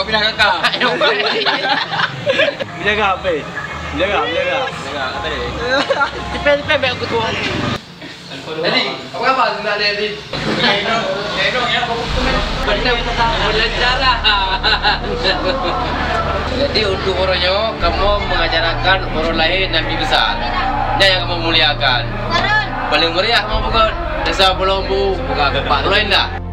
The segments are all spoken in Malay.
pindah kakak. Menjaga apa? Menjaga. Apa dia? Cepet baik aku tua. Jadi, apa kabar sebenarnya Jadi? Gendong ya, Belajar lah. Jadi untuk orangnya kamu mengajarkan orang lain Nabi besar. Dia yang kamu muliakan. Paling meriah kamu bukan. Desa Belombu bukan kepak lain dah.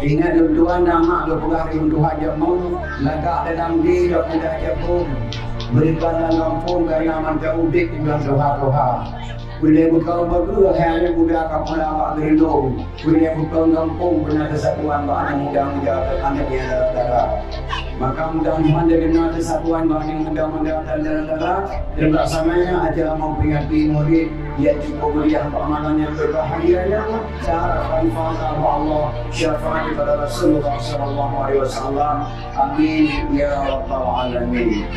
Ingat tuan nama berpulang Tuhan jamu lagak dalam di dan mudah jabung berikanlah lampung karena mantap udik dengan doa-doa. Boleh buka bagus hanya budak kapal awak gerindo. Boleh buka kampung benar kesatuan bahkan mudah-mudah anak yang darah. Maka mudah-mudahan dengan kesatuan bahkan mudah-mudahan darah dan bersamanya aja memperingati murid yang cukup kuliah amalan yang berbahagia cara manfaat Allah syafaat kepada Rasulullah sallallahu alaihi wasallam. Amin ya rabbal alamin.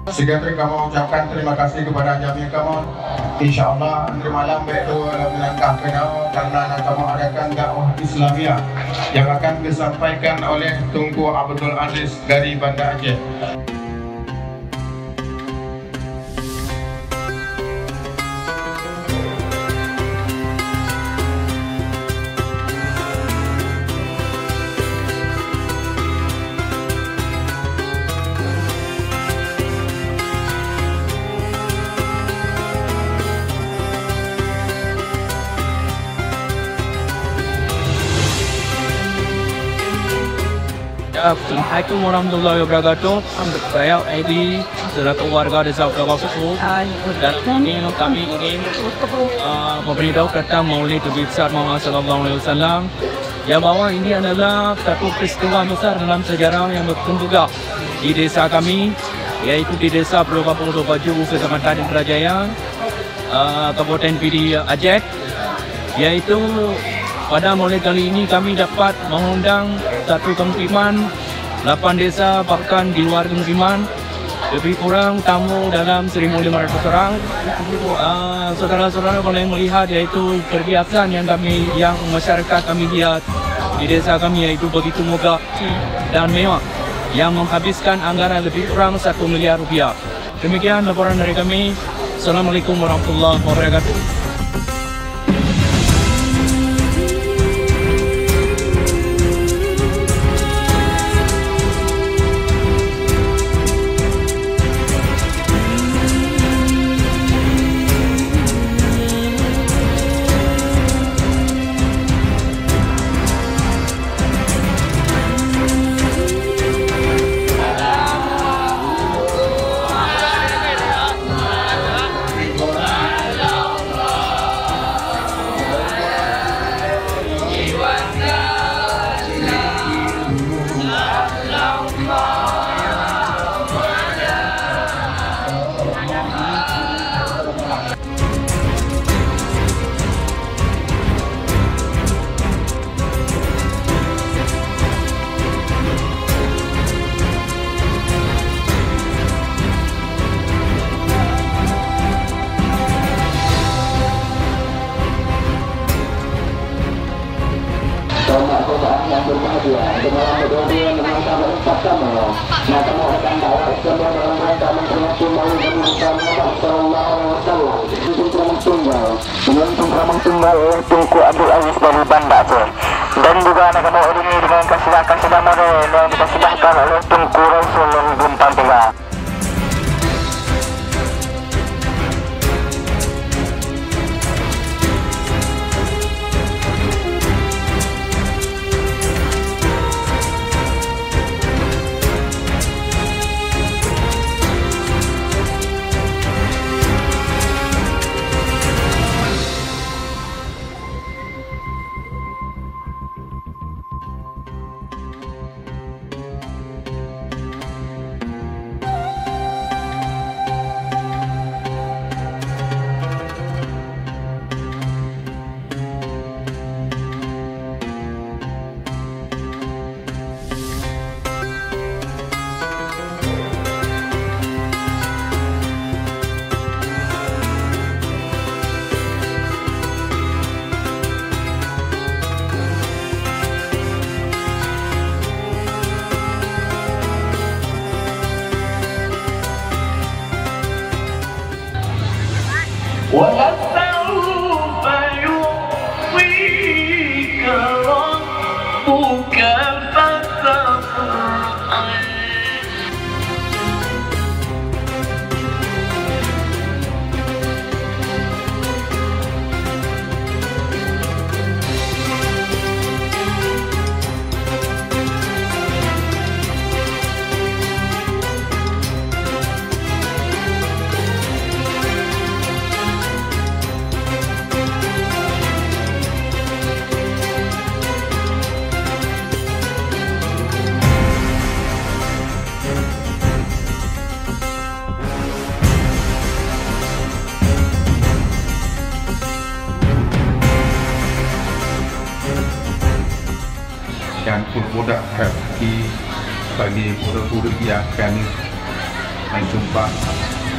Sekretari kami ucapkan terima kasih kepada jamiah kami. InsyaAllah nanti malam itu melangkah ke dalam karena kami adakan dakwah Islamiyah yang akan disampaikan oleh Tunku Abdul Aziz dari Banda Aceh. Assalamualaikum warahmatullahi wabarakatuh. Saya Edi selaku warga Desa Kawakuku dan ini kami ingin memberitahu tentang Maulid Nabi besar Muhammad Sallallahu Alaihi Wasallam yang bahwa ini adalah satu peristiwa besar dalam sejarah yang berkembang di desa kami, yaitu di Desa Pulau Kampung Baju, Kecamatan Indrajaya, Kabupaten Pidi Aceh, yaitu pada Maulid kali ini kami dapat mengundang satu kemukiman 8 desa, bahkan di luar kemukiman lebih kurang tamu dalam 1.500 orang. Saudara-saudara boleh melihat yaitu perhiasan yang masyarakat kami lihat di desa kami, yaitu begitu megah dan mewah yang menghabiskan anggaran lebih kurang 1 miliar rupiah. Demikian laporan dari kami. Assalamualaikum warahmatullahi wabarakatuh. yang berbahagia dengan kedua-dua dengan kamu bersama. Nah, kamu akan bawa semua dalam rangka memperingati Maulid Nabi Muhammad Sallallahu Alaihi Wasallam. Dengan Ramang Tunggal oleh Tunku Abdul Aziz dari Banda Aceh. Dan juga anak kamu ini dengan kasidah Mare yang dikasidahkan oleh Tunku Rasul Bintang 3. وَلَسَوْفَ يُعْطِيكَ رَبُّكَ فَتَرْضَىٰ. Dan budak hati bagi budak-budak yang akan mensumpah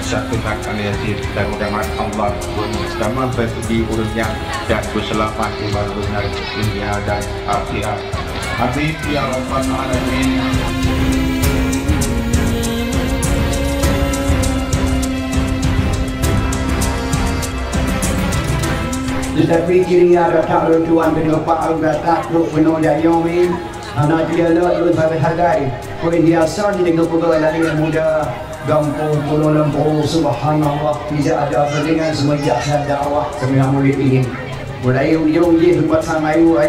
satu hak aliasif dan mudah Allah pun sama bagi urusnya dan berselamat di benar dunia dan akhirat. Amin ya rabbal alamin. Tetapi kirinya datang dari Tuhan berdoa agar takut menolak Yomin. Anak dia lalu sampai hari. Kau biasa ni dengan pegawai lari yang muda. Gampung Pulau Lembu, subhanallah, tidak ada perbedaan semenjak saya dakwah semua murid ini. Mulai ujung dia buat sama ayu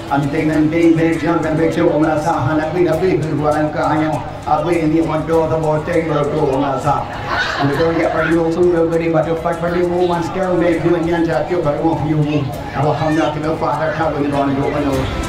anting-anting berjalan betul merasa anak tapi berbuat ke hanya apa yang dia mahu terboteng betul merasa. Betul dia perlu sungguh beri batu fat perlu mas kau berjuang yang jatuh baru mau Alhamdulillah kita faham kau dengan doa